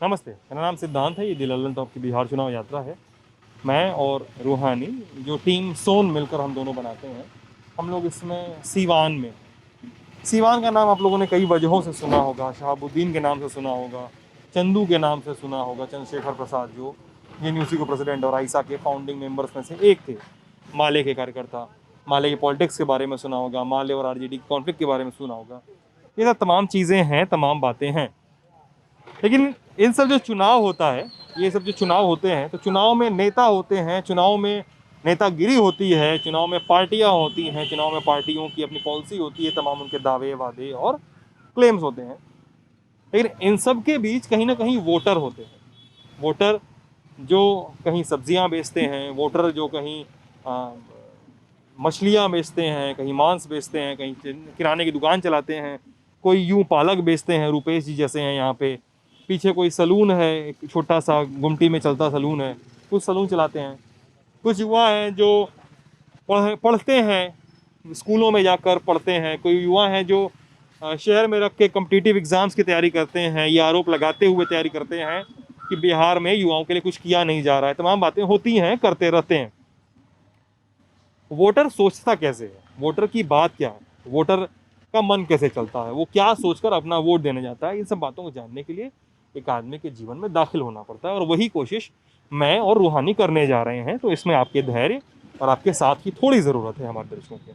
नमस्ते, मेरा नाम सिद्धांत है। ये दी लल्लन टॉप की बिहार चुनाव यात्रा है। मैं और रूहानी जो टीम सोन मिलकर हम दोनों बनाते हैं। हम लोग इसमें सीवान में, सीवान का नाम आप लोगों ने कई वजहों से सुना होगा। शहाबुद्दीन के नाम से सुना होगा, चंदू के नाम से सुना होगा, चंद्रशेखर प्रसाद जो जेएनयूसी के प्रेसिडेंट और आइसा के फाउंडिंग मेंबर्स में से एक थे, माले के कार्यकर्ता। माले के पॉलिटिक्स के बारे में सुना होगा, माले और आरजेडी कॉन्फ्लिक्ट के बारे में सुना होगा। ये सब तमाम चीज़ें हैं, तमाम बातें हैं। लेकिन इन सब जो चुनाव होता है, ये सब जो चुनाव होते हैं, तो चुनाव में नेता होते हैं, चुनाव में नेतागिरी होती है, चुनाव में पार्टियां होती हैं, चुनाव में पार्टियों की अपनी पॉलिसी होती है, तमाम उनके दावे वादे और क्लेम्स होते हैं। लेकिन इन सब के बीच कहीं ना कहीं वोटर होते हैं। वोटर जो कहीं सब्जियां बेचते हैं, वोटर जो कहीं मछलियां बेचते हैं, कहीं मांस बेचते हैं, कहीं किराने की दुकान चलाते हैं, कोई यूं पालक बेचते हैं, रुपेश जी जैसे हैं यहाँ पे। पीछे कोई सलून है, एक छोटा सा गुमटी में चलता सलून है, कुछ सलून चलाते हैं। कुछ युवा हैं जो पढ़ते हैं, स्कूलों में जाकर पढ़ते हैं। कोई युवा हैं जो शहर में रख के कम्पिटिटिव एग्ज़ाम्स की तैयारी करते हैं। ये आरोप लगाते हुए तैयारी करते हैं कि बिहार में युवाओं के लिए कुछ किया नहीं जा रहा है। तमाम बातें होती हैं, करते रहते हैं। वोटर सोचता कैसे है, वोटर की बात क्या है, वोटर का मन कैसे चलता है, वो क्या सोचकर अपना वोट देने जाता है, इन सब बातों को जानने के लिए एक आदमी के जीवन में दाखिल होना पड़ता है। और वही कोशिश मैं और रूहानी करने जा रहे हैं। तो इसमें आपके धैर्य और आपके साथ की थोड़ी ज़रूरत है हमारे दर्शकों के।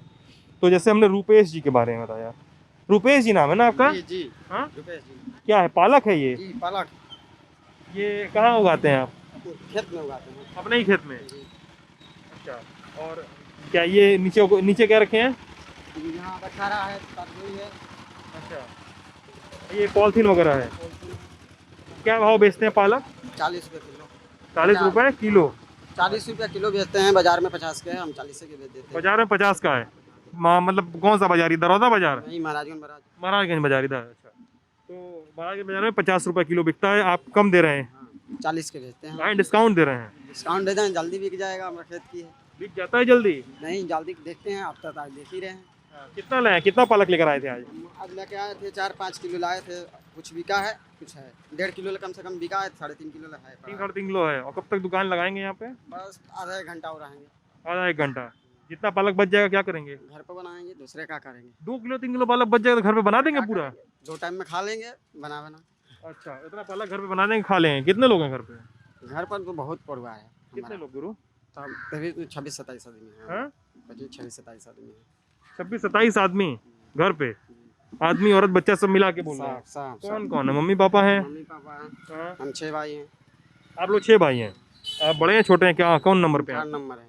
तो जैसे हमने रूपेश जी के बारे में बताया, रूपेश जी नाम है ना आपका? जी जी। हाँ, रुपेश जी। क्या है, पालक है ये? जी पालक ये कहाँ उगाते हैं आप? खेत में उगाते हैं। अपने ही खेत में? जी। अच्छा। और क्या ये नीचे नीचे क्या रखे हैं? यहाँ बखारा है, तरबूज है। अच्छा, ये पॉलिथीन वगैरह है। क्या भाव बेचते हैं पालक? 40 रुपये किलो। 40 रुपए किलो? 40 रुपये किलो बेचते हैं, बाजार में 50 के हैं, हम 40 के बेच देते हैं। बाजार में 50 का है? मतलब कौन सा बाजार, दरौदा बाजार? नहीं, महाराजगंज महाराज। महाराजगंज बाजार इधर। अच्छा, तो महाराजगंज बाजार में 50 रुपए किलो बिकता है, आप कम दे रहे हैं? हाँ, 40 के बेचते हैं। हाँ, डिस्काउंट दे रहे हैं। डिस्काउंट दे दें, जल्दी बिक जाएगा, हमारे खेत की है। बिक जाता है जल्दी? नहीं, जल्दी देखते हैं, अब तक आज देख ही रहे हैं। हाँ, कितना लाए, कितना पालक लेकर आए थे आज? आज लेके आए थे 4-5 किलो लाए थे। कुछ बिका है, कुछ है। 1.5 किलो कम से कम बिका है, 3.5 किलो है। 3-3.5 किलो है। और कब तक दुकान लगाएंगे यहाँ पे? बस आधा एक घंटा और रहेंगे। आधा एक घंटा। जितना पालक बच जाएगा क्या करेंगे? घर पे बनाएंगे, दूसरे का करेंगे। 2 किलो 3 किलो पालक बच जाएगा तो घर पे बना देंगे क्या पूरा? करेंगे? 2 टाइम में खा लेंगे, बना बना। अच्छा, इतना पालक घर पे बना देंगे, खा लेंगे। कितने लोग हैं घर पे? घर पर तो बहुत परिवार है कितने हमारा। लोग गुरु? तो तभी 26-27 आदमी है। हाँ, 26-27 आदमी है। 26-27 आदमी घर पे? आदमी औरत बच्चा सब मिला के बोल रहे हैं? कौन कौन है? मम्मी पापा हैं? मम्मी पापा हैं, हाँ। हम 6 भाई हैं। आप लोग 6 भाई हैं। आप बड़े हैं छोटे हैं, क्या कौन नंबर पे 4 हैं? नंबर है।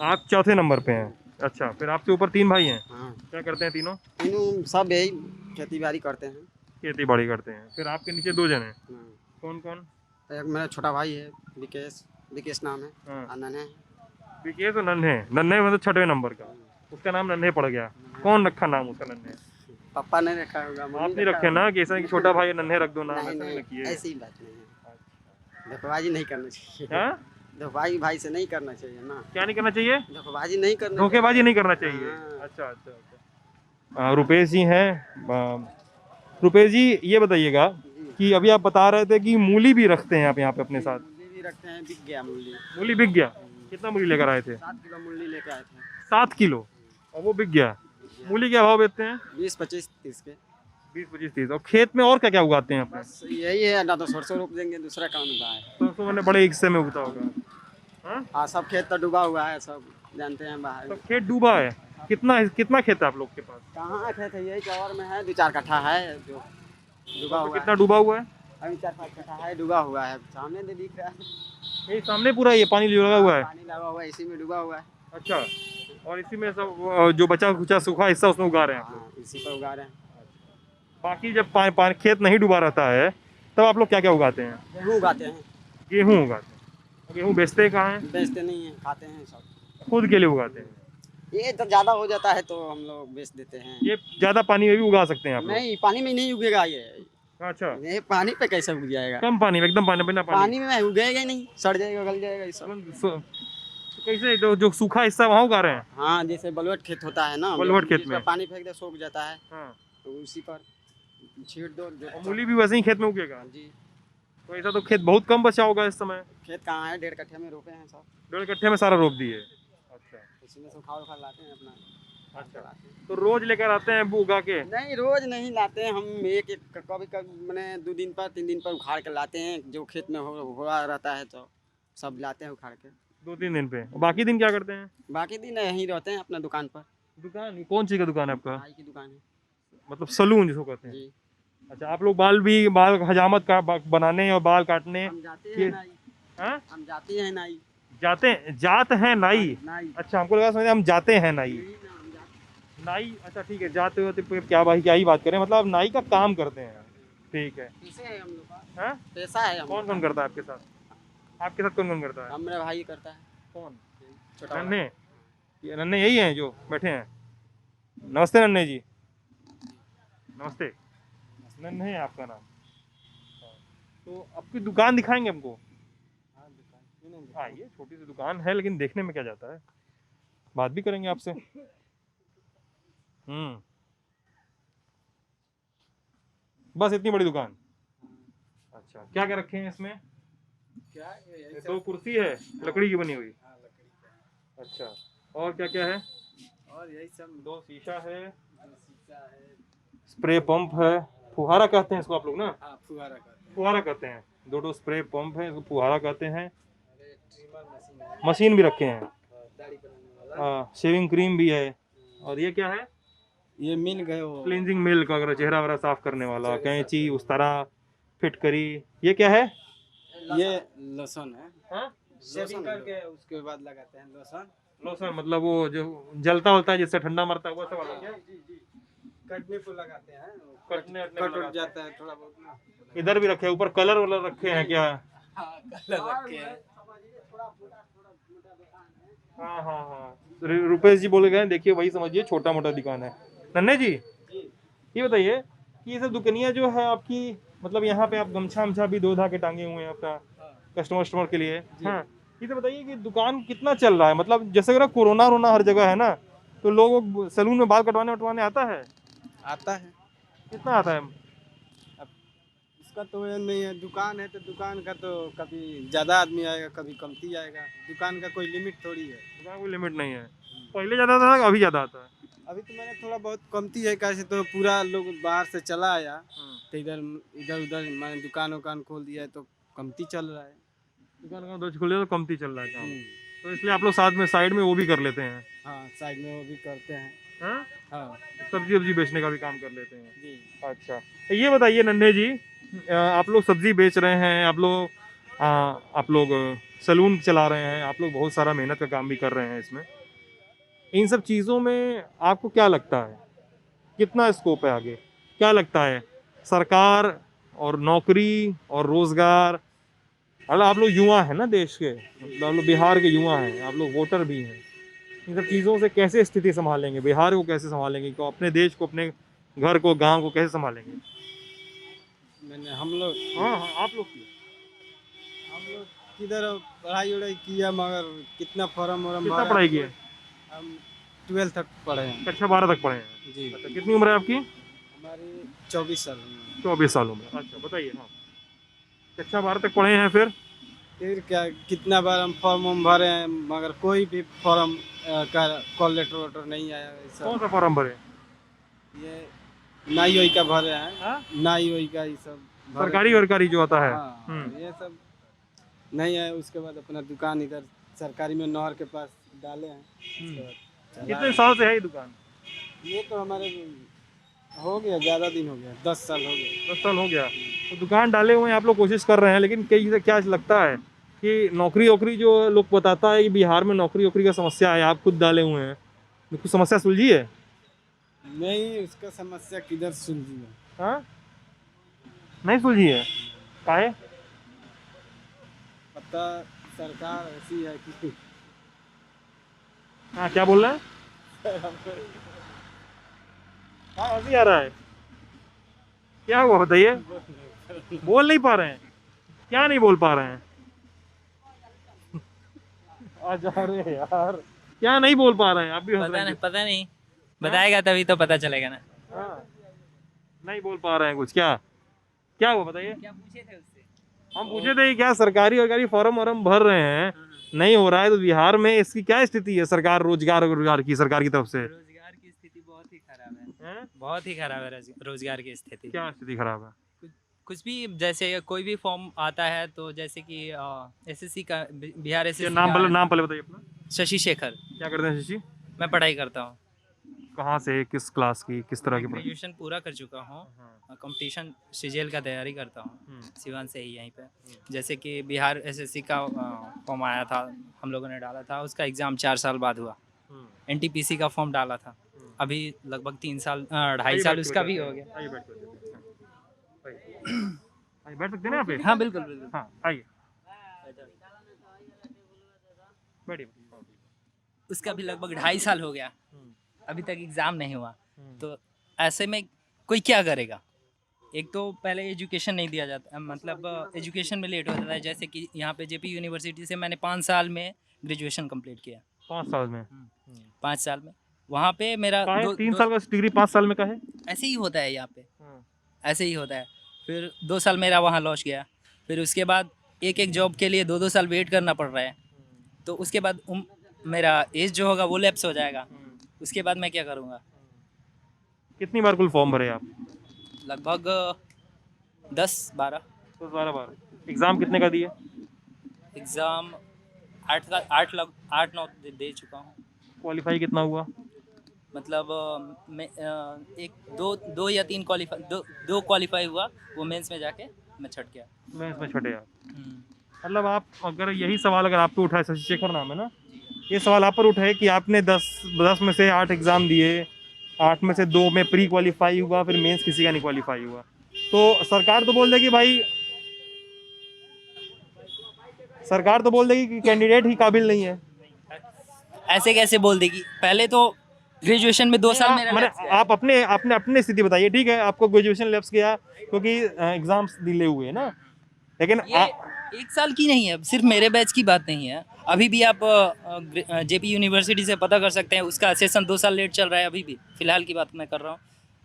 आप चौथे नंबर पे हैं। अच्छा, फिर आपसे ऊपर 3 भाई हैं। हाँ, क्या करते हैं तीनों? तीनों सब यही खेती बाड़ी करते हैं। खेती बाड़ी करते हैं। फिर आपके नीचे 2 जन हैं। हाँ। कौन कौन? एक मेरा छोटा भाई है, विकेश नाम है। हाँ। अनन है। विकेश और नन्हे। नन्हे मतलब 6वें नंबर का, उसका नाम नन्हे पड़ गया। कौन रखा नाम उसका नन्हे? पापा ने रखा होगा, मम्मी आप नहीं रखा रखे ना कि ऐसा कि छोटा भाई है, नन्हे रख दो नाम, होगा। ऐसा नहीं नहीं, रखिए। ऐसी बात नहीं है। धोखेबाजी नहीं करना चाहिए। हाँ? धोखेबाजी भाई से नहीं करना चाहिए ना। क्या नहीं करना चाहिए? धोखेबाजी नहीं करना धोखेबाजी नहीं करना चाहिए। हाँ। अच्छा अच्छा अच्छा। रुपेश जी हैं। रुपेश जी, ये बताइएगा जी। कि अभी आप बता रहे थे कि मूली भी रखते हैं आप यहाँ पे अपने साथ। मूली भी रखते हैं, बिक गया मूली। मूली बिक गया? कितना मूली लेकर आए थे? 7 किलो मूली लेके आए थे। 7 किलो, और वो बिक गया। मूली क्या भाव बेचते हैं? 20, 25, 30 के। 20, 25, 30। और खेत में और क्या क्या उगाते हैं अपने? बस यही है ना, तो सरसों रोप देंगे, दूसरा काम होता है। सरसों मैंने बड़े हिस्से में उगता होगा। हाँ? हाँ, सब खेत तो डूबा हुआ है, सब जानते हैं बाहर। तो खेत डूबा है? कितना कितना खेत है आप लोग के पास? कहाँ खेत है, यही चौर में है, 2-4 कट्ठा है जो डूबा तो हुआ कितना है। डूबा हुआ है? अभी 4-5 कट्ठा है, डूबा हुआ है, सामने से दिख रहा है। यही सामने पूरा ये पानी लगा हुआ है? पानी लगा हुआ है, इसी में डूबा हुआ है। अच्छा, और इसी में सब जो बचा कुचा सूखा हिस्सा उसमें उगा रहे हैं आप लोग? हाँ, इसी पर उगा रहे हैं। बाकी जब पानी खेत नहीं डूबा रहता है तब आप लोग क्या क्या उगाते हैं? गेहूँ उगाते हैं। गेहूँ उगाते हैं। गेहूँ बेचते कहाँ हैं? बेचते नहीं हैं, खाते हैं सब। खुद के लिए उगाते हैं? ये तो ज़्यादा हो जाता है तो हम लोग बेच देते हैं। ये ज़्यादा पानी में भी उगा सकते हैं आप लोग? नहीं, पानी में नहीं उगेगा ये। अच्छा, ये पानी पे कैसे उग जाएगा? कम पानी में, एकदम पानी बिना पानी में उगेगा ही नहीं, सड़ जाएगा, गल जाएगा ये सब। तो कैसे जो सूखा हिस्सा वहाँ उगा रहे हैं? हाँ, जैसे बलुअट खेत होता है ना, बलुअट खेत जिस में? पर पानी फेंक दे सूख जाता है, हाँ। तो उसी पर छीट दो। और मूली भी वैसे ही खेत में उगेगा? जी। तो ऐसा तो खेत बहुत कम बचा होगा इस समय। खेत कहाँ है, 1.5 कट्ठे में रोपे हैं सब, 1.5 कट्ठे में सारा रोप दिए। अच्छा उसी में से उखाड़ उखाड़ लाते हैं अपना। अच्छा। लाते हैं। तो रोज लेकर आते हैं वो उगा के? नहीं रोज नहीं लाते हैं हम, एक एक कभी कभी मैंने 2 दिन पर 3 दिन पर उखाड़ के लाते हैं, जो खेत में हुआ रहता है तो सब लाते हैं उखाड़ के। 2-3 दिन पे, और बाकी दिन क्या करते हैं? बाकी दिन यहीं रहते हैं अपना दुकान पर। दुकान कौन सी का दुकान है आपका? भाई की दुकान है मतलब सलून जिसको कहते हैं? जी। अच्छा, आप लोग बाल हजामत का बनाने और बाल काटने हम जाते ये हैं नाई, हाँ? हम जाते हैं नाई। जात हैं नाई? नाई अच्छा, हमको लगा समझे हम जाते हैं नाई। यही ना, हम जाते नाई, अच्छा ठीक है, जाते होते पे क्या भाई, क्या ही बात करें, मतलब आप नाई का काम करते हैं। ठीक है। पैसे है हम लोग का, हाँ? पैसा है हम कौन लोग कौन करता है आपके साथ? आपके साथ कौन कौन करता का। है? हम मेरा भाई करता है कौन? छोटा वाला। नन्हे? ये नन्हे यही हैं जो बैठे हैं? नमस्ते नन्हे जी। नमस्ते। नन्हे है आपका नाम? हाँ। तो आपकी दुकान दिखाएंगे हमको? हाँ दुकान क्यों नहीं दिखाऊं? आइए, छोटी सी दुकान है लेकिन देखने में क्या जाता है, बात भी करेंगे आपसे। बस इतनी बड़ी दुकान? अच्छा, क्या क्या रखे हैं इसमें? क्या ये 2 कुर्सी है लकड़ी की बनी हुई? हाँ लकड़ी का। अच्छा, और क्या क्या है? और यही सब 2 शीशा है, जो शीशा है। स्प्रे पंप है, फुहारा कहते हैं इसको आप लोग ना? हाँ फुहारा कहते हैं। फुहारा कहते हैं। 2 स्प्रे पंप है, इसको फुहारा कहते हैं। अरे ट्रिमर मशीन है। मशीन भी रखे हैं, दाढ़ी बनाने वाला। शेविंग क्रीम भी है। और ये क्या है? ये मिल गए वो क्लींजिंग मिल्क, अगर चेहरा वगैरह साफ करने वाला, कैंची, उस तरह फिटकरी। ये क्या है? ये लोशन है। हाँ? शेविंग करके उसके बाद लगाते हैं लोशन। लोशन मतलब वो जो जलता होता है जिससे ठंडा मरता है, वो सब वाला क्या? जी जी कटने को लगाते हैं। कटने कट उठ जाता है थोड़ा बहुत ना। इधर भी रखे हैं, ऊपर कलर वलर रखे हैं क्या? हाँ कलर रखे हैं। हाँ हाँ हाँ, रुपेश जी बोले गए, देखिए वही समझिए, छोटा मोटा दुकान है। नन्हे जी, ये बताइए कि ये सब दुकानियाँ जो है आपकी, मतलब यहाँ पे आप गमछा वमछा भी धो धा के टांगे हुए हैं अपना कस्टमर के लिए। हाँ, ये तो बताइए कि दुकान कितना चल रहा है, मतलब जैसे अगर कोरोना वोरोना हर जगह है ना, तो लोग सैलून में बाल कटवाने वटवाने आता है? आता है। कितना आता है? अब इसका तो ये नहीं है, दुकान है तो दुकान का तो कभी ज़्यादा आदमी आएगा कभी कमती आएगा, दुकान का कोई लिमिट थोड़ी है। दुकान कोई लिमिट नहीं है। पहले ज़्यादा था, अभी ज़्यादा आता है? अभी तो मैंने थोड़ा बहुत कमती है, कैसे तो पूरा लोग बाहर से चला आया तो इधर इधर उधर मैंने दुकान वुकान खोल दिया है तो कमती चल रहा है। दुकान का दो खुले तो कमती चल रहा है काम, हम्म, तो इसलिए आप लोग साथ में साइड में वो भी कर लेते हैं? हाँ साइड में वो भी करते हैं। हाँ, हाँ सब्जी वब्जी बेचने का भी काम कर लेते हैं? जी। अच्छा, तो ये बताइए नन्हे जी, आप लोग सब्जी बेच रहे हैं, आप लोग सलून चला रहे हैं, आप लोग बहुत सारा मेहनत का काम भी कर रहे हैं इसमें, इन सब चीज़ों में आपको क्या लगता है कितना स्कोप है आगे? क्या लगता है सरकार और नौकरी और रोजगार, मतलब आप लोग युवा हैं ना देश के, मतलब आप लोग बिहार के युवा हैं, आप लोग वोटर भी हैं, इन सब चीज़ों से कैसे स्थिति संभालेंगे, बिहार को कैसे संभालेंगे, को अपने देश को, अपने घर को, गांव को कैसे संभालेंगे? मैंने हम लोग हाँ हाँ, आप लोग की किधर पढ़ाई वढ़ाई किया मगर कितना फॉर्म वॉर्म कितना भरा। पढ़ाई की है? हम 12 तक पढ़े हैं। कक्षा 12 तक पढ़े हैं? जी अच्छा, कितनी उम्र है आपकी? हमारी 24 साल में। 24 सालों में। अच्छा बताइए, हाँ, कक्षा 12 तक पढ़े हैं, फिर क्या कितना बार हम फॉर्म वॉर्म भरे हैं मगर कोई भी फॉर्म का कॉल लेटर वोटर नहीं आया। कौन सा फॉर्म भरे? ये नाई वाई का भरे हैं। हाँ? नाई वाई का ये सब भरे सरकारी थे। वरकारी जो आता है। हाँ ये सब नहीं है। उसके बाद अपना दुकान इधर सरकारी में नहर के पास डाले हैं। उसके बाद चला। कितने साल से है ये दुकान? ये तो हमारे हो गया ज़्यादा दिन हो गया, 10 साल हो गए। 10 साल हो गया। तो दुकान डाले हुए हैं, आप लोग कोशिश कर रहे हैं, लेकिन कई से क्या लगता है कि नौकरी वोकरी जो लोग बताता है कि बिहार में नौकरी वोकरी का समस्या है, आप खुद डाले हुए हैं, तो कुछ समस्या सुलझी है? नहीं उसका समस्या किधर सुलझी है। हाँ, नहीं सुलझी है, काहे? पता सरकार ऐसी है कि हाँ, क्या बोल रहे हैं? हाँ, हंसी आ रहा है, क्या हुआ बताइए? बोल नहीं पा रहे हैं? क्या नहीं बोल पा रहे हैं? अरे यार, क्या नहीं बोल पा रहे हैं? आप भी हंस रहे हैं? पता नहीं, बताएगा तभी तो पता चलेगा ना। हाँ, नहीं बोल पा रहे हैं कुछ, क्या क्या हुआ बताइए? क्या पूछे थे उससे? हम पूछे थे कि क्या सरकारी फॉर्म वॉर्म भर रहे हैं, नहीं हो रहा है, तो बिहार में इसकी क्या स्थिति है सरकार रोजगार की सरकार की तरफ से? रोजगार की स्थिति बहुत ही खराब है, हैं? बहुत ही खराब है रोजगार की स्थिति। क्या स्थिति खराब है? कुछ भी जैसे कोई भी फॉर्म आता है तो जैसे कि एसएससी का बिहार ये एसएससी नाम पहले बताइए अपना। शशि शेखर। क्या करते हैं शशि? मैं पढ़ाई करता हूँ, कहाँ से, किस क्लास की, किस तरह की पढ़ाई? ग्रेजुएशन पूरा कर चुका हूँ, कंपटीशन सीजीएल का तैयारी करता हूँ सिवान से ही यहीं पे। जैसे कि बिहार एसएससी का फॉर्म आया था, हम लोगों ने डाला था, उसका एग्ज़ाम 4 साल बाद हुआ। एनटीपीसी का फॉर्म डाला था, अभी लगभग 3 साल 2.5 साल उसका भी हो गया। आइए बैठ सकते हैं ना यहाँ पे? हाँ बिल्कुल बिल्कुल। हाँ आइए बैठिए। उसका भी लगभग 2.5 साल हो गया, अभी तक एग्ज़ाम नहीं हुआ। तो ऐसे में कोई क्या करेगा? एक तो पहले एजुकेशन नहीं दिया जाता, मतलब एजुकेशन में लेट हो जाता है। जैसे कि यहाँ पे जेपी यूनिवर्सिटी से मैंने 5 साल में ग्रेजुएशन कंप्लीट किया। 5 साल में? 5 साल में वहाँ पे मेरा 3 साल का डिग्री 5 साल में का है? ऐसे ही होता है यहाँ पे, ऐसे ही होता है। फिर 2 साल मेरा वहाँ लॉस गया। फिर उसके बाद एक जॉब के लिए 2 साल वेट करना पड़ रहा है। तो उसके बाद मेरा एज जो होगा वो लैप्स हो जाएगा। उसके बाद मैं क्या करूँगा? कितनी बार कुल फॉर्म भरे आप? लगभग 10-12 बार। एग्जाम कितने का दिए? एग्ज़ाम 8-9 दे चुका हूँ। क्वालिफाई कितना हुआ? मतलब मैं दो या तीन दो क्वालिफाई हुआ, वो मेंस में जाके मैं छट गया। मैं इसमें छठे आप। मतलब आप अगर यही सवाल अगर आप पे उठाए, शशि शेखर नाम है ना, ये सवाल आप पर उठाए कि आपने 10 में से 8 एग्ज़ाम दिए, 8 में से 2 में प्री क्वालिफाई हुआ, फिर मेंस किसी का नहीं क्वालिफाई हुआ, तो सरकार तो बोल देगी भाई, सरकार तो बोल देगी कि कैंडिडेट ही काबिल नहीं है। ऐसे कैसे बोल देगी? पहले तो ग्रेजुएशन में 2 साल मेरा मैंने लैप्स गया। आप अपने स्थिति बताइए। ठीक है, आपको ग्रेजुएशन लैप्स गया क्योंकि एग्जाम्स डिले हुए ना, लेकिन ये 1 साल की नहीं है, सिर्फ मेरे बैच की बात नहीं है। अभी भी आप जेपी यूनिवर्सिटी से पता कर सकते हैं, उसका सेशन 2 साल लेट चल रहा है अभी भी। फिलहाल की बात मैं कर रहा हूँ।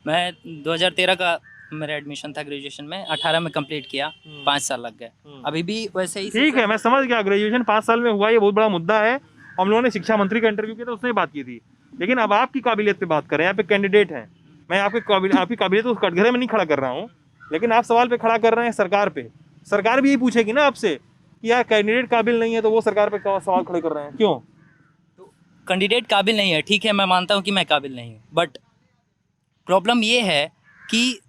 मैं 2013 का मेरा एडमिशन था ग्रेजुएशन में, 18 में कंप्लीट किया, 5 साल लग गए। अभी भी वैसे ही। ठीक है, मैं समझ गया, ग्रेजुएशन 5 साल में हुआ, ये बहुत बड़ा मुद्दा है। हम लोगों ने शिक्षा मंत्री का इंटरव्यू किया था, उसने बात की थी। लेकिन अब आपकी काबिलियत पे बात करें, यहाँ पे कैंडिडेट हैं, मैं आपकी काबिलियत तो उस कटघरे में नहीं खड़ा कर रहा हूँ, लेकिन आप सवाल पे खड़ा कर रहे हैं सरकार पे। सरकार भी यही पूछेगी ना आपसे कि यार कैंडिडेट काबिल नहीं है, तो वो सरकार पे सवाल खड़े कर रहे हैं क्यों? तो कैंडिडेट काबिल नहीं है, ठीक है, मैं मानता हूँ कि मैं काबिल नहीं हूँ, बट प्रॉब्लम ये है कि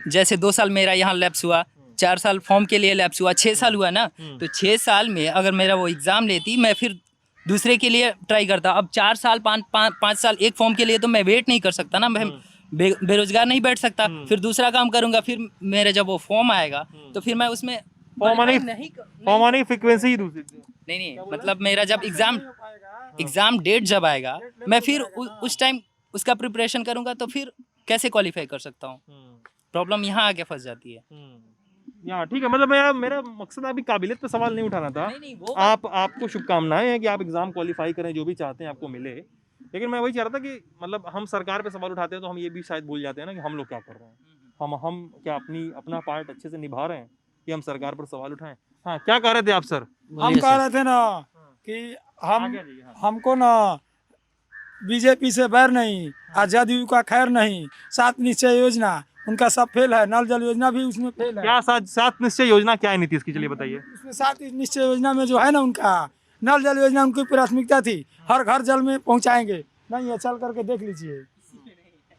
जैसे 2 साल मेरा यहाँ लैप्स हुआ, 4 साल फॉर्म के लिए लैप्स हुआ, 6 साल हुआ ना, तो 6 साल में अगर मेरा वो एग्ज़ाम लेती, मैं फिर दूसरे के लिए ट्राई करता। अब 4 साल 5 साल एक फॉर्म के लिए तो मैं वेट नहीं कर सकता ना, मैं बेरोजगार नहीं बैठ सकता। फिर दूसरा काम करूँगा, फिर मेरा जब वो फॉर्म आएगा तो फिर मैं उसमें फॉर्म आने की फ्रीक्वेंसी ही दूसरी। नहीं, मतलब मेरा जब एग्ज़ाम डेट जब आएगा, मैं फिर उस टाइम उसका प्रिपरेशन करूँगा, तो फिर कैसे क्वालिफाई कर सकता हूँ? प्रॉब्लम यहाँ आके फंस जाती है। यहाँ ठीक है, मतलब मेरा मकसद अभी काबिलियत पे सवाल नहीं उठाना था। नहीं, वो आपको शुभकामनाएं हैं कि आप एग्जाम क्वालिफाई करें, जो भी चाहते हैं आपको मिले। लेकिन मैं वही चाह रहा था कि मतलब हम सरकार पे सवाल उठाते हैं तो हम ये भी शायद भूल जाते हैं ना कि हम लोग क्या कर रहे हैं, हम क्या अपना पार्ट अच्छे से निभा रहे हैं कि हम सरकार पर सवाल उठाएं। हाँ, क्या कह रहे थे आप सर? हम कह रहे थे ना कि हमको ना बीजेपी से बैर नहीं, जदयू का खैर नहीं, 7 निश्चय योजना उनका सब फेल है, नल जल योजना भी उसमें फेल है। क्या 7 निश्चय योजना क्या है नीतीश की, चलिए बताइए। उसमें 7 निश्चय योजना में जो है ना, उनका नल जल योजना उनकी प्राथमिकता थी, हर घर जल में पहुंचाएंगे, नहीं है, चल करके देख लीजिए।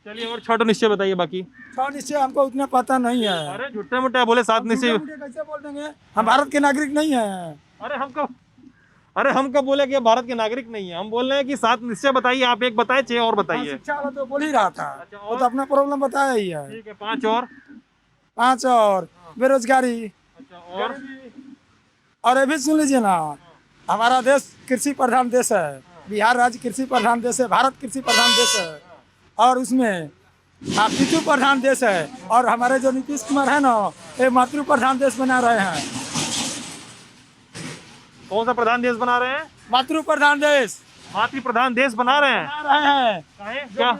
चलिए और 6 निश्चय बताइए बाकी। 6 निश्चय हमको उतना पता नहीं है। अरे झूठे मोटे बोले 7 निश्चय, कैसे बोल देंगे? हम भारत के नागरिक नहीं है। अरे हम कब बोले कि भारत के नागरिक नहीं है? हम बोल रहे हैं कि 7 निश्चय बताइए, आप एक बताए, 6 और बताइए। शिक्षा वाला तो बोल ही रहा था। अच्छा, वो तो अपना प्रॉब्लम बताया ही है। ठीक है, 5 और बेरोजगारी। अच्छा, और ये भी सुन लीजिए ना, हमारा देश कृषि प्रधान देश है, बिहार राज्य कृषि प्रधान देश है, भारत कृषि प्रधान देश है, और उसमें पितृ प्रधान देश है। और हमारे जो नीतीश कुमार है ना, ये मातृ प्रधान देश बना रहे हैं। कौन सा प्रधान देश बना रहे हैं? मातृ प्रधान देश, मातृ प्रधान देश बना रहे हैं। क्या?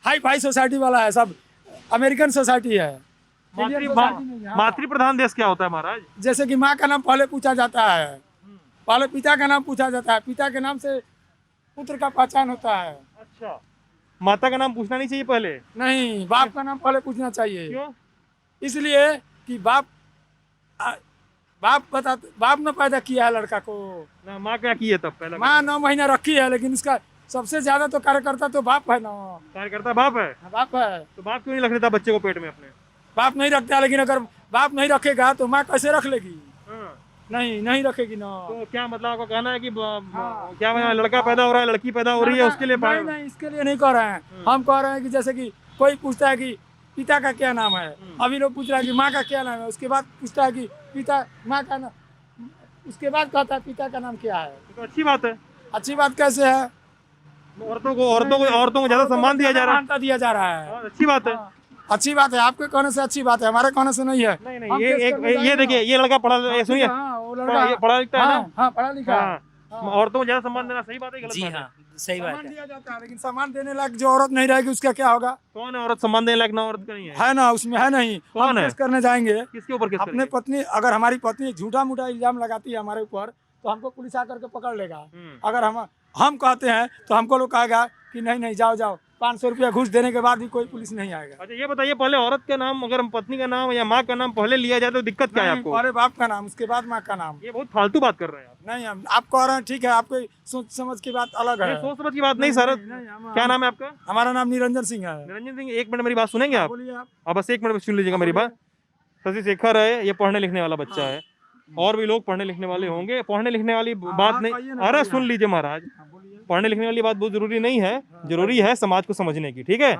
हाई फाई सोसाइटी वाला है, सब अमेरिकन सोसाइटी है। मातृ प्रधान देश क्या होता है महाराज? जैसे कि माँ का नाम पहले पूछा जाता है, पहले पिता का नाम पूछा जाता है, पिता के नाम से पुत्र का पहचान होता है। अच्छा, माता का नाम पूछना नहीं चाहिए पहले? नहीं, बाप का नाम पहले पूछना चाहिए। क्यों? इसलिए कि बाप ने पैदा किया है लड़का को, ना माँ क्या की है तब पहला? माँ 9 महीना रखी है, लेकिन इसका सबसे ज्यादा तो कार्यकर्ता तो बाप है ना। कार्यकर्ता बाप है? बाप है। तो बाप क्यों नहीं रख लेता बच्चे को पेट में अपने? बाप नहीं रखता, लेकिन अगर बाप नहीं रखेगा तो माँ कैसे रख लेगी? हाँ। नहीं रखेगी ना। तो क्या मतलब आपका कहना है कि क्या मतलब लड़का पैदा हो रहा है, लड़की पैदा हो रही है, उसके लिए नहीं, इसके लिए नहीं कह रहे हैं। हम कह रहे हैं कि जैसे कि कोई पूछता है कि पिता का क्या नाम है, अभी लोग पूछ रहा है कि माँ का क्या नाम है, उसके बाद पूछता है कि पिता माँ का नाम, उसके बाद कहता है पिता का नाम क्या है। तो अच्छी बात है। अच्छी बात कैसे है? औरतों को ज्यादा सम्मान दिया जा रहा है। दिया जा रहा है। अच्छी बात है। अच्छी बात है, आपके कहने से अच्छी बात है, हमारे कहने से नहीं है। नहीं, ये देखिए, ये लड़का सुनिए, पढ़ा लिखता है ना? हाँ, पढ़ा लिखा है। औरतों को ज्यादा सम्मान देना सही बात है, गलत जी बात है? हाँ, सही बात सम्मान है। दिया जाता है, लेकिन सम्मान देने लायक जो औरत नहीं रहेगी उसका क्या होगा? कौन है औरत सम्मान देने लायक? ना औरत का नहीं है। है ना, उसमें है नहीं। कौन हम है? केस करने जाएंगे किसके ऊपर केस अपने करेंगे? पत्नी, अगर हमारी पत्नी झूठा मूठा इल्जाम लगाती है हमारे ऊपर तो हमको पुलिस आकर के पकड़ लेगा। अगर हम कहते हैं तो हमको लोग कहेगा कि नहीं जाओ, 500 रुपया घूस देने के बाद भी कोई पुलिस नहीं आएगा। अच्छा, ये बताइए, पहले औरत का नाम, अगर पत्नी का नाम या माँ का नाम पहले लिया जाए तो दिक्कत क्या है आपको? अरे बाप का नाम, उसके बाद माँ का नाम। ये बहुत फालतू बात कर रहे हैं आप। नहीं, आप कह रहे हैं ठीक है, आपकी सोच समझ की बात अलग है। ये सोच समझ की बात नहीं सर। क्या नाम है आपका? हमारा नाम निरंजन सिंह है। निरंजन सिंह, एक मिनट मेरी बात सुनेंगे आप? बोलिए आप। अब बस एक मिनट सुन लीजिएगा मेरी बात। शशि शेखर है, ये पढ़ने लिखने वाला बच्चा है, और भी लोग पढ़ने लिखने वाले होंगे। पढ़ने लिखने वाली बात नहीं, अरे सुन लीजिए महाराज, पढ़ने लिखने वाली बात बहुत जरूरी नहीं है, जरूरी है समाज को समझने की, ठीक है?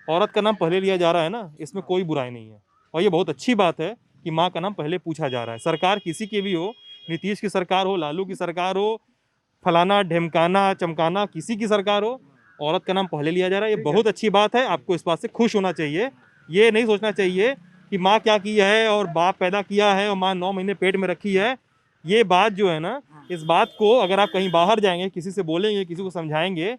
औरत का नाम पहले लिया जा रहा है ना, इसमें कोई बुराई नहीं है, और ये बहुत अच्छी बात है कि माँ का नाम पहले पूछा जा रहा है। सरकार किसी की भी हो, नीतीश की सरकार हो, लालू की सरकार हो, फलाना ढेमकाना चमकाना किसी की सरकार हो, औरत का नाम पहले लिया जा रहा है, ये बहुत अच्छी बात है। आपको इस बात से खुश होना चाहिए। ये नहीं सोचना चाहिए कि माँ क्या की है और बाप पैदा किया है और माँ 9 महीने पेट में रखी है। ये बात जो है ना, इस बात को अगर आप कहीं बाहर जाएंगे, किसी से बोलेंगे, किसी को समझाएंगे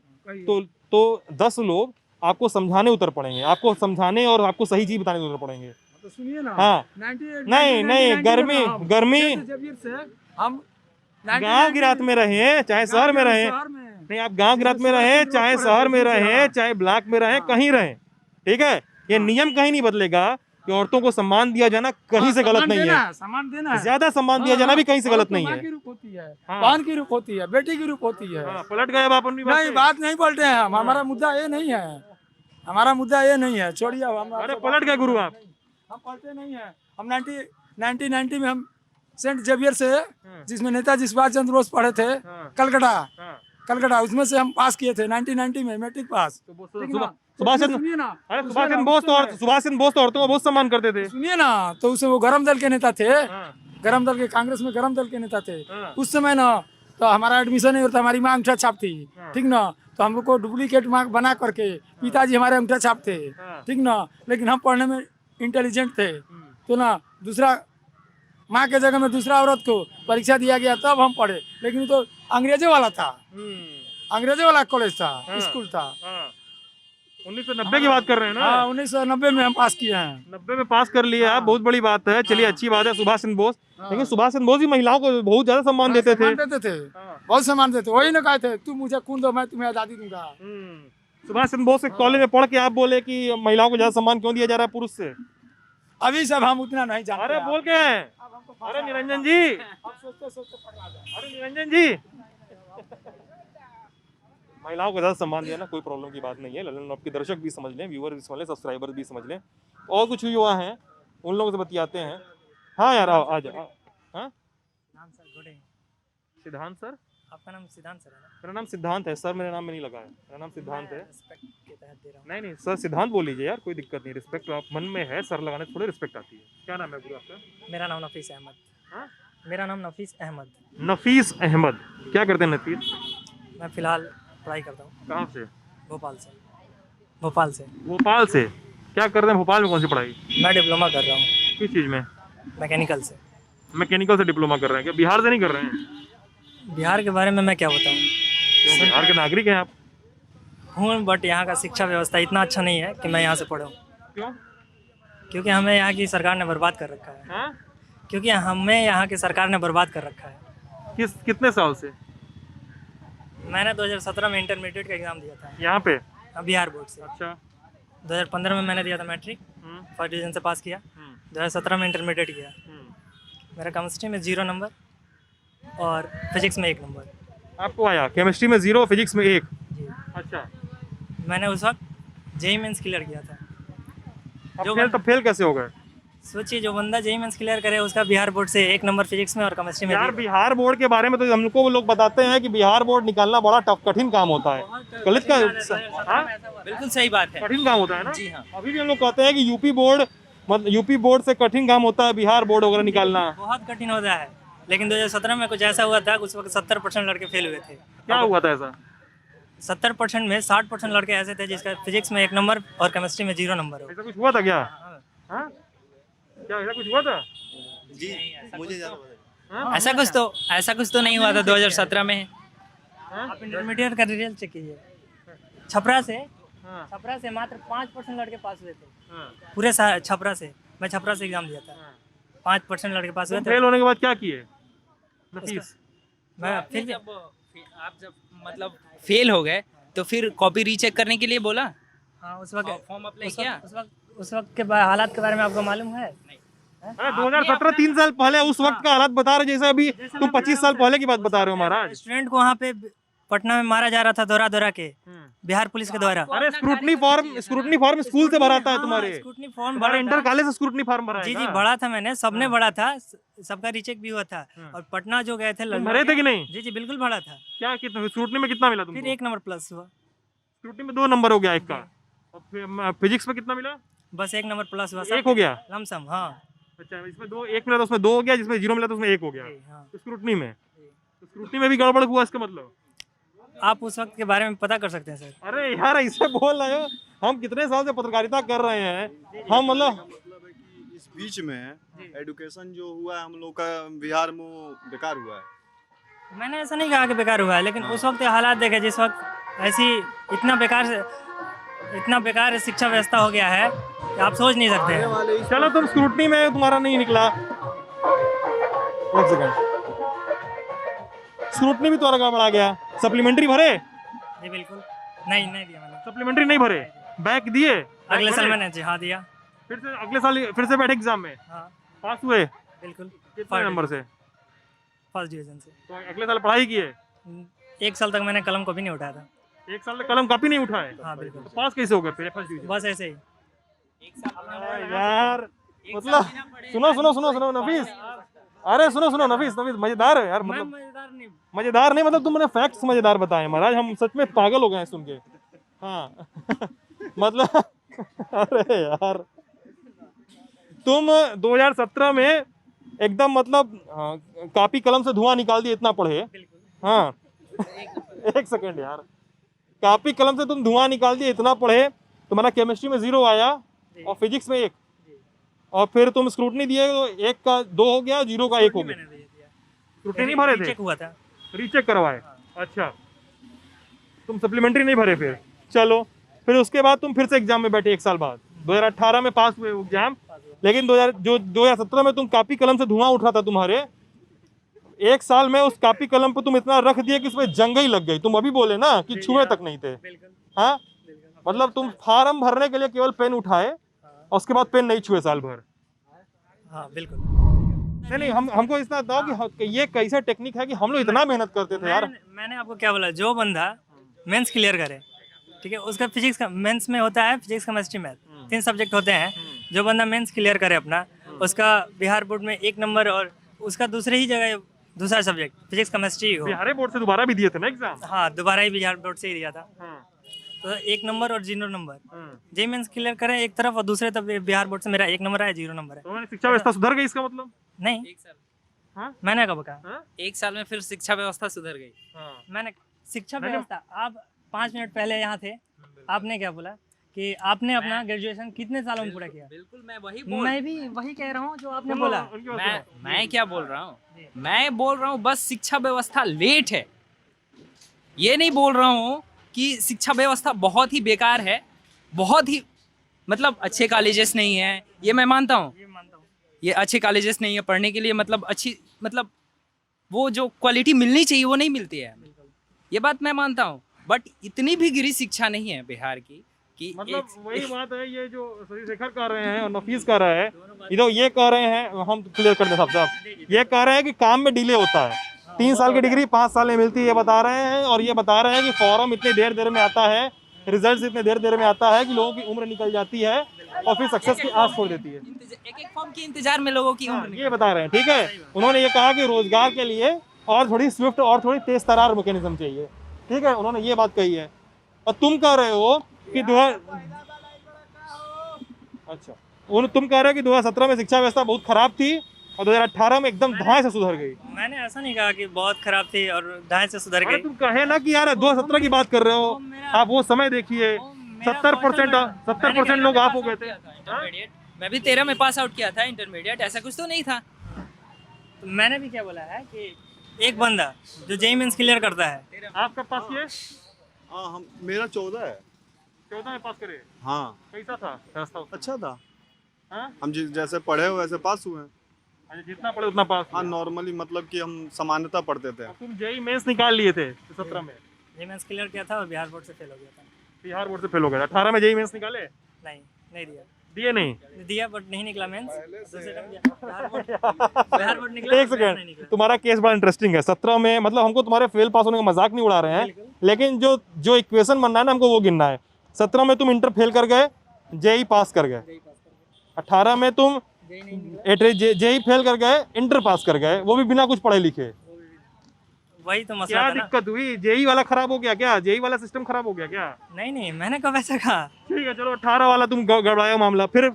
तो 10 लोग आपको समझाने उतर पड़ेंगे, आपको समझाने और आपको सही चीज बताने उतर पड़ेंगे। तो सुनिए ना। हाँ, नहीं, गर्मी हम गांव गिरात में रहे चाहे शहर में रहे, नहीं आप गांव गिरात में रहे चाहे शहर में रहे चाहे ब्लॉक में रहे, कहीं रहे, ठीक है? ये नियम कहीं नहीं बदलेगा कि औरतों को सम्मान दिया जाना कहीं से गलत नहीं है। सम्मान देना, ज्यादा सम्मान दिया जाना भी कहीं से गलत नहीं है। की रूप होती है, बहन की रूप होती है, बेटी की रूप होती है। पलट गए आप अपनी बात नहीं, बात नहीं पलटे हैं हम। हमारा मुद्दा ये नहीं है, हमारा मुद्दा ये नहीं है, छोड़िए। अरे पलट गए गुरु आप। हम पलटे नहीं है। हम 1990 में हम सेंट जेवियर से, जिसमें नेताजी सुभाष चंद्र बोस पढ़े थे, कलकत्ता, उसमें से हम पास किए थे 1990 में, मैट्रिक पास। सुभाष चंद्र बोस तो औरतों का बहुत सम्मान करते थे। सुनिए ना, तो उसमें वो गरम दल के नेता थे, गरम दल के, कांग्रेस में गरम दल के नेता थे उस समय ना। तो हमारा एडमिशन नहीं होता, हमारी माँ अंगूठा छाप थी, ठीक ना? तो हम लोग को डुप्लीकेट मार्क बना करके पिताजी हमारे अंगूठा छाप थे, ठीक ना? लेकिन हम पढ़ने में इंटेलिजेंट थे, तो ना दूसरा माँ के जगह में दूसरा औरत को परीक्षा दिया गया, तब हम पढ़े। लेकिन तो अंग्रेजों वाला था, अंग्रेजों वाला कॉलेज था, स्कूल था। 1990 की बात कर रहे हैं ना? हाँ, 1990 में हम पास किए हैं। 90 में पास कर लिए आप, बहुत बड़ी बात है। चलिए, अच्छी बात है। सुभाष चंद्र बोस, लेकिन सुभाष चंद्र बोस भी महिलाओं को बहुत ज्यादा सम्मान देते थे, बहुत सम्मान देते। वही ना कहे थे, तू मुझे खून दो, मैं तुम्हें आजादी दूंगा। सुभाष चंद्र बोस के कॉलेज में पढ़ के आप बोले कि महिलाओं को ज्यादा सम्मान क्यों दिया जा रहा है पुरुष से? अभी सब हम उतना नहीं जानते। अरे बोल के हैं। अरे निरंजन जी, अरे निरंजन जी, महिलाओं को ज्यादा सम्मान दिया ना, कोई प्रॉब्लम की बात नहीं है। ललन आपके दर्शक भी समझ लें, व्यूअर भी समझ लें, सब्सक्राइबर भी समझ लें, और कुछ युवा हैं उन लोगों से बतियाते हैं। हाँ यार, आओ, आ जाओ। हाँ, सिद्धांत सर? आपका नाम सिद्धांत सर है ना? मेरा नाम सिद्धांत है सर, मेरे नाम में नहीं लगा है, मेरा नाम सिद्धांत है। नहीं सर, सिद्धांत बोल लीजिए यार, कोई दिक्कत नहीं। रिस्पेक्ट आप मन में है, सर लगाने से थोड़ी रिस्पेक्ट आती है। क्या नाम है गुरु आपका? मेरा नाम नफीस अहमद। मेरा नाम नफीस अहमद। नफीस अहमद, क्या करते हैं नफीस? मैं फिलहाल पढ़ाई करता हूँ। कहाँ से? भोपाल से। भोपाल से क्या कर रहे हैं? भोपाल में कौन सी पढ़ाई? मैं डिप्लोमा कर रहा हूँ। किस चीज़ में? मैकेनिकल से। मैकेनिकल से डिप्लोमा कर रहे हैं? क्या बिहार से नहीं कर रहे हैं? बिहार के बारे में मैं क्या बताऊँ? क्यों, बिहार के नागरिक हैं आप? हूँ, बट यहाँ का शिक्षा व्यवस्था इतना अच्छा नहीं है कि मैं यहाँ से पढ़ूँ। क्यों? क्योंकि हमें यहाँ की सरकार ने बर्बाद कर रखा है। हाँ? क्योंकि हमें यहाँ की सरकार ने बर्बाद कर रखा है। कितने साल से? मैंने 2017 में इंटरमीडिएट का एग्ज़ाम दिया था यहाँ पे? बिहार बोर्ड से। अच्छा। 2015 में मैंने दिया था मैट्रिक, फर्स्ट डिवीजन से पास किया। 2017 में इंटरमीडिएट किया। मेरा केमिस्ट्री में 0 नंबर और फिजिक्स में 1 नंबर। आपको आया केमिस्ट्री में 0, फिजिक्स में 1? जी। अच्छा। मैंने उस वक्त जेई मेंस क्लियर किया था। अब फेल कैसे हो गए? सोचिए, जो बंदा जेई मेंस क्लियर करे उसका बिहार बोर्ड से 1 नंबर फिजिक्स में और केमिस्ट्री में। यार बिहार बोर्ड के बारे में तो हमको लोग बताते हैं कि बिहार बोर्ड निकालना बड़ा कठिन काम होता है। गलत का हाँ? बिल्कुल सही बात है। कठिन काम होता है ना? जी हाँ। अभी भी हम लोग कहते हैं कि यूपी बोर्ड से कठिन काम होता है बिहार बोर्ड वगैरह निकालना। बहुत कठिन होता है, लेकिन 2017 में कुछ ऐसा हुआ था, उस वक्त 70% लड़के फेल हुए थे। क्या हुआ था ऐसा? 70% में 60% लड़के ऐसे थे जिसका फिजिक्स में 1 नंबर और केमिस्ट्री में 0 नंबर हो। ऐसा कुछ हुआ था क्या? हाँ? क्या ऐसा कुछ हुआ था? हाँ? ऐसा कुछ तो नहीं हुआ था 2017 में। आप इंटरमीडिएट का रिजल्ट चेक कीजिए। छपरा से मात्र 5% लड़के पास हुए थे हाँ। पूरे छपरा से। मैं छपरा से एग्जाम दिया था, 5% लड़के पास हुए थे। फेल होने के बाद क्या किए नफीस? मैं फिर भी आप जब मतलब फेल हो गए तो फिर कॉपी रीचेक करने के लिए बोला। हाँ, उस वक्त फॉर्म अप्लाई किया। उस वक्त के हालात के बारे में आपको मालूम है? 2017 3 साल पहले उस वक्त का हालात बता रहे, जैसे अभी तुम 25 साल पहले की बात बता रहे हो महाराज। स्टूडेंट को वहाँ पे पटना में मारा जा रहा था दौरा के, बिहार पुलिस के द्वारा। अरे स्क्रूटनी फॉर्म स्कूल से भरा था तुम्हारे? स्क्रूटनी फॉर्म हमारे भरा इंटर था। कॉलेज से स्क्रूटनी फॉर्म भरा है जी क्या? भरा था मैंने, सबने भरा था, सबका रीचेक भी हुआ था। और पटना जो गए थे तुम भरे थे कि नहीं? जी बिल्कुल भरा था। क्या कितना स्क्रूटनी में कितना मिला तुमको? फिर 1 नंबर प्लस हुआ। स्क्रूटनी में 2 नंबर हो गया एक का। और फिजिक्स में कितना मिला? बस 1 नंबर प्लस हुआ। 1 हो गया? लमसम। हाँ। अच्छा, इसमें 1 मिला तो उसमें 2 हो गया, जिसमें 0 मिला तो उसमें 1 हो गया हाँ। स्क्रूटनी में। तो स्क्रूटनी में भी गड़बड़ हुआ इसका मतलब? आप उस वक्त के बारे में पता कर सकते हैं सर। अरे यार ऐसे बोल रहे हो, हम कितने साल से पत्रकारिता कर रहे हैं, हम मतलब मतलब है कि इस बीच में एजुकेशन जो हुआ है हम लोग का बिहार में वो बेकार हुआ है। मैंने ऐसा नहीं कहा कि बेकार हुआ है, लेकिन उस वक्त के हालात देखे, जिस वक्त ऐसी इतना बेकार शिक्षा व्यवस्था हो गया है कि आप सोच नहीं सकते हैं। चलो तुम स्क्रूटनी में तुम्हारा नहीं निकला, एक सेकंड, स्क्रूटनी भी तुम्हारा गड़बड़ा गया। सप्लीमेंट्री भरे? जी बिल्कुल नहीं दिया मैंने। सप्लीमेंट्री नहीं भरे? बैक दिए? अगले साल मैंने जी हाँ दिया। फिर से अगले साल फिर से बैठे एग्जाम में? हाँ पास हुए? बिल्कुल। कितने नंबर से? फर्स्ट डिवीजन से। तो अगले साल पढ़ाई किए? 1 साल तक मैंने कलम कभी नहीं उठाया था। 1 साल तक कलम कॉपी नहीं उठाए? हाँ बिल्कुल। तो पास कैसे हो गए फिर फर्स्ट डिवीजन? बस ऐसे ही। यार मतलब सुनो नफीस, अरे सुनो नफीस, मजेदार है यार, मतलब मजेदार नहीं, मतलब तुमने फैक्ट्स मजेदार बताए महाराज, हम सच में पागल हो गए हैं सुन के। हाँ मतलब अरे यार तुम 2017 में एकदम मतलब कॉपी कलम से धुआं निकाल दिए, इतना पढ़े। हाँ एक सेकंड यार, कॉपी कलम से तुम धुआं निकाल दिए, इतना पढ़े, तुम्हारा केमिस्ट्री में 0 आया और फिजिक्स में 1, और फिर तुम स्क्रूटनी दिए तो 1 का 2 हो गया, 0 का 1 हो गया। स्क्रूटनी नहीं भरे थे? रीचेक हुआ था। रीचेक करवाए? अच्छा, तुम सप्लीमेंट्री नहीं भरे फिर? चलो फिर उसके बाद तुम फिर से एग्जाम में बैठे 1 साल बाद। 2018 में पास हुए एग्जाम, लेकिन 2017 में तुम कॉपी कलम से धुआं उठ रहा था तुम्हारे, 1 साल में उस कॉपी कलम पे तुम इतना रख दिए कि उसमें जंग ही लग गई। तुम अभी बोले ना कि छुए तक नहीं थे। हाँ मतलब तुम फार्म भरने के लिए केवल पेन उठाए और उसके बाद पेन नहीं छुए साल भर। हाँ बिल्कुल। नहीं हमको इतना बताओ कि ये कैसा टेक्निक है कि हम लोग इतना मेहनत करते थे यार। मैंने आपको क्या बोला, जो बंदा मेंस क्लियर करे, ठीक है, उसका फिजिक्स का मेंस में होता है, फिजिक्स केमिस्ट्री मैथ 3 सब्जेक्ट होते हैं। जो बंदा मेंस क्लियर करे अपना, उसका बिहार बोर्ड में 1 नंबर और उसका दूसरे ही जगह दूसरा सब्जेक्ट फिजिक्स केमिस्ट्री हो। बिहार बोर्ड से दोबारा भी दिए थे ना एग्जाम? हाँ दोबारा ही बिहार बोर्ड से ही दिया था। तो 1 नंबर और 0 नंबर जे मेंस क्लियर करें एक तरफ, और दूसरे तरफ बिहार बोर्ड से मेरा 1 नंबर आया, 0 नंबर है। तो शिक्षा व्यवस्था सुधर गई इसका मतलब? नहीं 1 साल। हाँ? मैंने कब कहा? 1 साल में फिर शिक्षा व्यवस्था सुधर गई। मैंने शिक्षा व्यवस्था, आप 5 मिनट पहले यहाँ थे, आपने क्या बोला कि आपने अपना ग्रेजुएशन कितने सालों में पूरा किया? बिल्कुल मैं भी वही कह रहा हूँ जो आपने बोला। मैं क्या बोल रहा हूँ, मैं बोल रहा हूँ बस शिक्षा व्यवस्था लेट है। ये नहीं बोल रहा हूँ कि शिक्षा व्यवस्था बहुत ही बेकार है, बहुत ही मतलब अच्छे कॉलेजेस नहीं है, ये मैं मानता हूँ, ये मानता हूँ। ये अच्छे कॉलेजेस नहीं है पढ़ने के लिए, मतलब अच्छी, मतलब वो जो क्वालिटी मिलनी चाहिए वो नहीं मिलती है, ये बात मैं मानता हूँ। बट इतनी भी गिरी शिक्षा नहीं है बिहार की कि मतलब वही बात है, ये जो शशि शेखर कह रहे हैं और नफीस कह रहे हैं, इधर ये कह रहे हैं, हम क्लियर कर दें साहब, ये कह रहे हैं कि काम में डिले होता है, 3 साल की डिग्री 5 साल में मिलती है, ये बता रहे हैं। और ये बता रहे हैं कि फॉर्म इतने देर में आता है, रिजल्ट इतने देर में आता है कि लोगों की उम्र निकल जाती है और फिर सक्सेस की आस छोड़ देती है। एक फॉर्म के इंतजार में लोगों की उम्र ये बता रहे हैं, ठीक है। उन्होंने ये कहा कि रोजगार के लिए और थोड़ी स्विफ्ट और थोड़ी तेज तरार मैकेनिज्म चाहिए, ठीक है, उन्होंने ये बात कही है। और तुम कह रहे हो कि अच्छा, तुम कह रहे हो कि 2017 में शिक्षा व्यवस्था बहुत खराब थी और 2018 में एकदम धाए से सुधर गई। मैंने ऐसा नहीं कहा कि बहुत खराब थी और ढाई से सुधर अरे गई। तुम कहे ना कि यार 2017 की बात कर रहे हो, आप वो समय देखिए, 70% लोग आप हो गए थे। इंटरमीडिएट मैं भी 13 में पास आउट किया था इंटरमीडिएट, ऐसा कुछ तो नहीं था। तो मैंने भी क्या बोला है कि एक बंदा जो जेईई मेंस क्लियर करता है, आपका पास किए? हाँ, हम मेरा 14 है। 14 में पास करे? हाँ, कैसा था रास्ता? अच्छा था। हाँ? हम जैसे पढ़े हो वैसे पास हुए हैं। अच्छा, जितना पढ़े उतना पास हाँ, किया। नॉर्मली मतलब कि हम सामान्यता पढ़ते थे। अब तुम जेईई मेंस निकाल लिए थे 17 में, जेईई मेंस क्लियर किया था और बिहार बोर्ड से फेल हो गया था। बिहार बोर्ड से फेल हो गया, 18 में जेईई मेंस निकाले? नहीं दिया, दिए नहीं? दिया बट नहीं निकला मेंस। दूसरे टाइम दिया बिहार बोर्ड निकला। एक सेकंड, तुम्हारा केस बड़ा इंटरेस्टिंग है। 17 में मतलब हमको तुम्हारे फेल पास होने का मजाक नहीं उड़ा रहे हैं, लेकिन जो इक्वेशन बनना है ना, हमको वो गिनना है। 17 में तुम इंटर फेल कर गए, जेईई पास कर गए। 18 में तुम जेईई फेल कर गए, इंटर पास कर गए, वो भी बिना कुछ पढ़े लिखे। वही तो मसला क्या था ना। दिक्कत हुई? जेईई वाला खराब हो गया क्या? जेईई वाला सिस्टम खराब हो गया क्या? नहीं मैंने कब ऐसा कहा। ठीक है, चलो 18 वाला तुम गड़बड़ाया मामला, फिर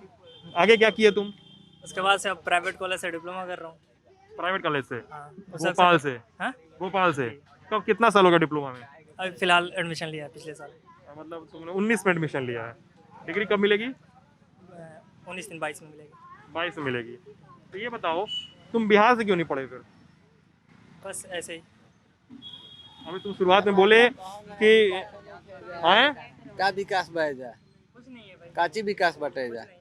आगे क्या किए तुम? उसके बाद से अब प्राइवेट कॉलेज से डिप्लोमा कर रहा हूँ। प्राइवेट कॉलेज से? हाँ, भोपाल से? हाँ, भोपाल से कब, कितना साल हो गया डिप्लोमा में? अभी फिलहाल एडमिशन लिया है पिछले साल। मतलब तुमने 19 में एडमिशन लिया है, डिग्री कब मिलेगी? 19 दिन 22 में मिलेगी। 22 में मिलेगी। तो ये बताओ, तुम बिहार से क्यों नहीं पढ़े फिर? बस ऐसे ही। अभी तुम शुरुआत में बोले कि हैं का विकास बढ़ जाए, कुछ नहीं है भाई। काची विकास बढ़े जाए।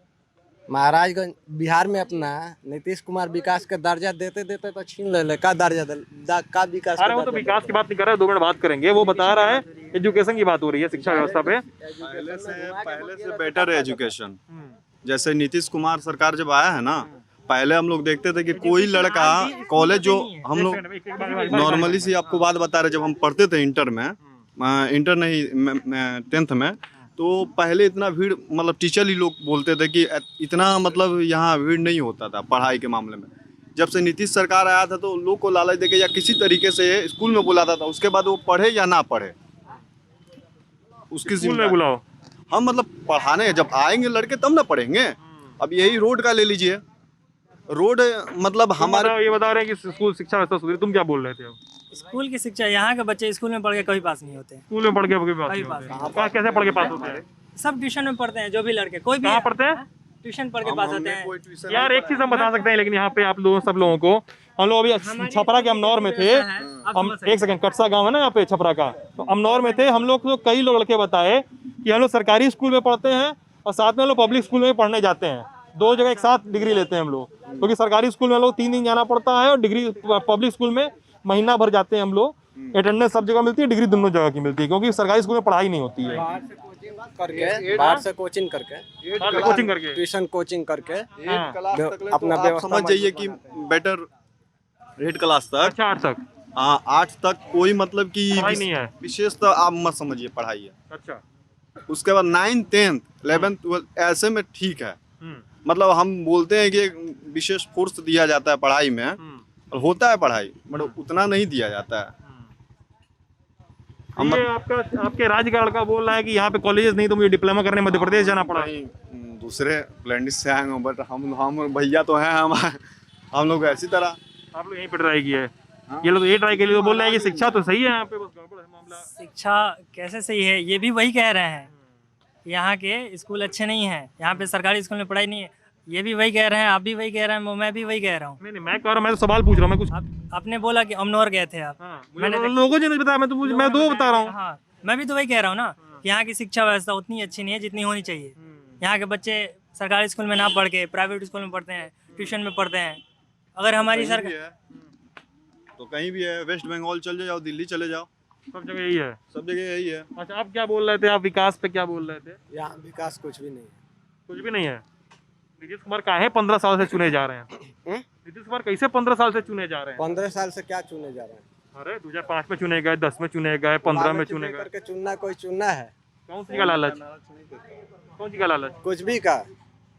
महाराजगंज बिहार में अपना नीतीश कुमार विकास का दर्जा देते देते तो छीन ले का दर्जा का विकास। अरे वो तो विकास की बात नहीं कर रहा है, 2 मिनट बात करेंगे। वो बता रहा है एजुकेशन की बात हो रही है, शिक्षा व्यवस्था पे। पहले से बेटर है एजुकेशन। जैसे नीतीश कुमार सरकार जब आया है ना, पहले हम लोग देखते थे कि कोई लड़का कॉलेज, जो हम लोग नॉर्मली सी आपको बात बता रहे, जब हम पढ़ते थे इंटर में, इंटर नहीं 10th में, तो पहले इतना भीड़, मतलब टीचर ही लोग बोलते थे कि इतना मतलब यहाँ भीड़ नहीं होता था पढ़ाई के मामले में। जब से नीतीश सरकार आया था तो लोग को लालच देके या किसी तरीके से स्कूल में बुलाता था, उसके बाद वो पढ़े या ना पढ़े उसकी स्कूल में बुलाओ। हम मतलब पढ़ाने जब आएंगे लड़के तब ना पढ़ेंगे। अब यही रोड का ले लीजिए, रोड मतलब हमारे, ये बता रहे हैं कि स्कूल शिक्षा व्यवस्था सुधरी, तुम क्या बोल रहे थे? अब स्कूल की शिक्षा, यहाँ के बच्चे स्कूल में पढ़ के कभी पास नहीं होते। स्कूल में पढ़ के कभी पास नहीं पास होते? कहाँ कैसे पढ़ के पास होते हैं? सब ट्यूशन में पढ़ते हैं, जो भी लड़के, कोई भी कहाँ पढ़ते हैं? ट्यूशन पढ़ के पास होते हैं। कोई ट्यूशन यार एक चीज हम बता सकते हैं, लेकिन यहाँ पे आप लोगों सब लोगों को, हम लोग अभी छपरा के अमनौर में थे, हम एक सेकंड, कटसा गांव है ना यहाँ पे छपरा का, तो अमनौर में थे हम लोग। तो कई लोग लड़के बताए कि हम लोग सरकारी स्कूल में पढ़ते हैं और साथ में हम लोग पब्लिक स्कूल में पढ़ने जाते हैं, 2 जगह एक साथ डिग्री लेते हैं हम लोग। क्योंकि सरकारी स्कूल में हम लोग 3 दिन जाना पड़ता है और डिग्री पब्लिक स्कूल में महीना भर जाते हैं हम लोग। अटेंडेंस सब जगह मिलती है, डिग्री दोनों जगह की मिलती है, क्योंकि सरकारी स्कूल में पढ़ाई नहीं होती है। बाहर से कोचिंग करके, कोचिंग करके, ट्यूशन कोचिंग करके हाँ। क्लास तक ले, अपना तो आप व्यवस्था समझ जाइए कि बेटर 8 क्लास तक, अच्छा 8 तक हाँ 8 तक कोई मतलब कि पढ़ाई नहीं है। विशेष तो आप मत समझिए पढ़ाई है। अच्छा। उसके बाद 9th 10th 11th 12th ऐसे में ठीक है, मतलब हम बोलते हैं कि एक विशेष कोर्स दिया जाता है पढ़ाई में, और होता है पढ़ाई, मतलब उतना नहीं दिया जाता है। ये आपके राज्य का लड़का बोल रहा है कि यहाँ पे कॉलेजेस नहीं, तो मुझे डिप्लोमा करने मध्य प्रदेश जाना पड़ा। नहीं, दूसरे प्लेनेट से आए हैं, बट हम भैया तो हैं, हम लोग ऐसी तरह। आप लोग यहीं पे ट्राई किया है? ये लोग ये ट्राई के लिए तो बोल रहे हैं कि शिक्षा तो सही है यहाँ पे, बस गड़बड़ है मामला। शिक्षा कैसे सही है, ये भी वही कह रहे हैं। यहाँ के स्कूल अच्छे नहीं हैं, यहाँ पे सरकारी स्कूल में पढ़ाई नहीं है, ये भी वही कह रहे हैं, आप भी वही कह रहे हैं, मैं भी वही कह रहा हूँ। नहीं मैं कह रहा हूँ, मैं तो सवाल पूछ रहा हूँ, मैं कुछ। आपने बोला कि अमनौर गए थे आप। मैंने लोगों ने नहीं बताया, मैं 2 बता रहा हूँ। हाँ, मैं भी तो वही कह रहा हूँ ना कि यहाँ की शिक्षा व्यवस्था उतनी अच्छी नहीं है जितनी होनी चाहिए। यहाँ के बच्चे सरकारी स्कूल में ना पढ़ के प्राइवेट स्कूल में पढ़ते हैं, ट्यूशन में पढ़ते हैं। अगर हमारी कहीं भी सरकार है तो कहीं भी है, वेस्ट बंगाल चले जाओ, दिल्ली चले जाओ, सब जगह यही है। सब जगह यही है। अच्छा, आप क्या बोल रहे थे? आप विकास पे क्या बोल रहे थे? यहाँ विकास कुछ भी नहीं है। कुछ भी नहीं है। नीतीश कुमार काहे 15 साल से चुने जा रहे हैं? नीतीश कुमार कैसे 15 साल से चुने जा रहे हैं? 15 साल से क्या चुने जा रहे हैं? अरे 2005 में चुने गए, 10 में चुने गए, 15 में चुने गए। करके चुनना कोई चुनना है? कौन सी का लालच? कौन सी का लालच? कुछ भी का।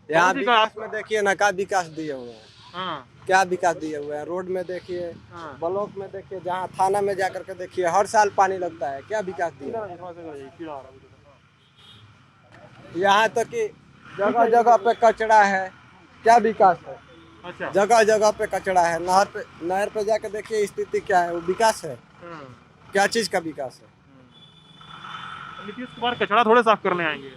यहाँ कौन सी का? विकास में देखिए ना, क्या विकास दिए हुए हैं, हाँ क्या विकास दिए हुए हैं। रोड में देखिए, हाँ। ब्लॉक में देखिए, जहाँ थाना में जा करके देखिए, हर साल पानी लगता है। क्या विकास दिया है? यहाँ तक कि जगह जगह पे कचरा है। क्या विकास है? अच्छा। जगह जगह पे कचरा है। नहर पे जाके देखिए स्थिति क्या है, वो विकास है? क्या चीज का विकास है? नीतीश कुमार कचरा थोड़े साफ करने आएंगे।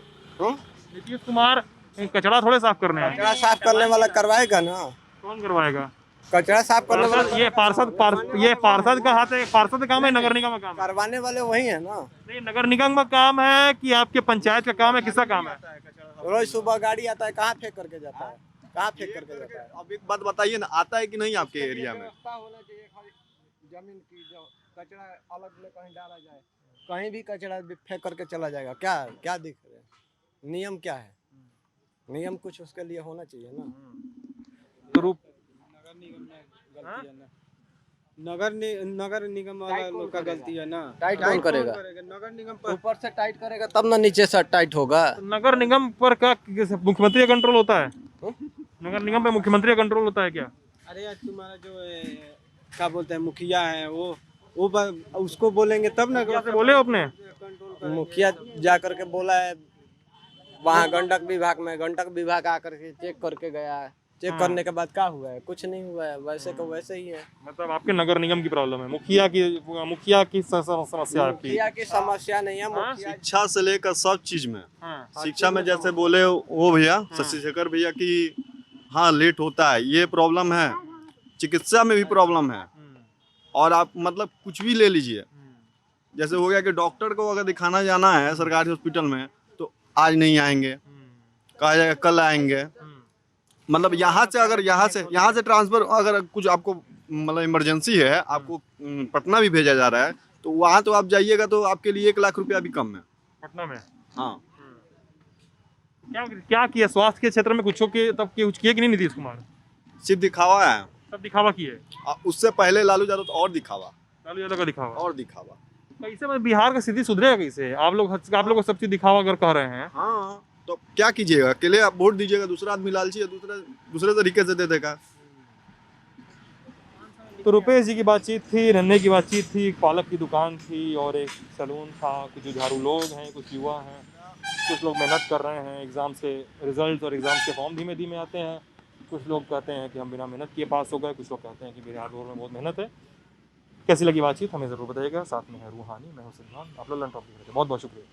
नीतीश कुमार कचरा थोड़े साफ करने आएंगे। कचरा साफ करने वाला करवाएगा ना? कौन करवाएगा? कचरा साफ करने वाला ये पार्षद का हाथ है। पार्षद का काम है, नगर निगम का काम है? करवाने वाले वही है ना। नहीं, नगर निगम का काम है कि आपके पंचायत का काम है? किसका काम है? रोज सुबह गाड़ी आता है, कहाँ फेंक करके जाता है? कहाँ फेंक करके जाता है? अब एक बात बताइए ना, आता है कि नहीं आपके एरिया में? व्यवस्था होना चाहिए खाली जमीन की, जो कचरा अलग में कहीं डाला जाए। कहीं भी कचरा फेंक करके चला जाएगा। क्या क्या दिख रहा है? नियम क्या है? नियम कुछ उसके लिए होना चाहिए ना। नगर निगम वाला लोग का गलती है ना। टाइट कौन करेगा? नगर निगम पर ऊपर से टाइट करेगा तब ना नीचे से टाइट होगा। नगर निगम पर क्या मुख्यमंत्री का कंट्रोल होता है? नगर निगम पे मुख्यमंत्री का कंट्रोल होता है क्या? अरे यार, तुम्हारा जो क्या बोलते हैं मुखिया है, वो उसको बोलेंगे तब ना। कैसे बोले हो अपने? मुखिया जा करके बोला है वहाँ गंडक विभाग आकर के चेक करके गया है। चेक करने के बाद क्या हुआ है? कुछ नहीं हुआ है, वैसे का वैसे ही है। मतलब आपके नगर निगम की प्रॉब्लम है, मुखिया की समस्या है आपकी? मुखिया की समस्या नहीं है। मुखिया शिक्षा से लेकर सब चीज में। हाँ। शिक्षा में जैसे बोले वो भैया शशि शेखर भैया की, हाँ लेट होता है, ये प्रॉब्लम है। चिकित्सा में भी प्रॉब्लम है। और आप मतलब कुछ भी ले लीजिए, जैसे हो गया कि डॉक्टर को अगर दिखाना जाना है सरकारी हॉस्पिटल में तो आज नहीं आएंगे, कहा जाएगा कल आएंगे। मतलब यहाँ से ट्रांसफर अगर कुछ आपको मतलब इमरजेंसी है, आपको पटना भी भेजा जा रहा है, तो वहाँ तो आप जाइएगा तो आपके लिए 1 लाख रुपया भी कम है पटना में। हाँ। क्या किया स्वास्थ्य के क्षेत्र में? कुछ किए कि नहीं नीतीश कुमार? सिर्फ दिखावा है। सब दिखावा किए। उससे पहले लालू यादव तो और दिखावा। लालू यादव का दिखावा और दिखावा। कैसे? मतलब बिहार का स्थिति सुधरेगा कैसे? आप लोग सब चीज दिखावा अगर कह रहे हैं। हाँ, तो क्या कीजिएगा? अकेले आप वोट दीजिएगा, दूसरा आदमी लालची है, दूसरे तरीके से दे देगा। तो रुपेश जी की बातचीत थी, रन्ने की बातचीत थी, एक पालक की दुकान थी और एक सैलून था। कुछ जुझारू लोग हैं, कुछ युवा हैं, कुछ लोग मेहनत कर रहे हैं। एग्ज़ाम से रिजल्ट और एग्ज़ाम के फॉर्म धीमे धीमे आते हैं। कुछ लोग कहते हैं कि हम बिना मेहनत किए पास हो गए, कुछ लोग कहते हैं कि बिहार बोर्ड में बहुत मेहनत है। कैसी लगी बातचीत हमें ज़रूर बताइएगा। साथ में है रूहानी, मैं हूं सलमान। आप लोग लंच टॉपिक, बहुत बहुत शुक्रिया।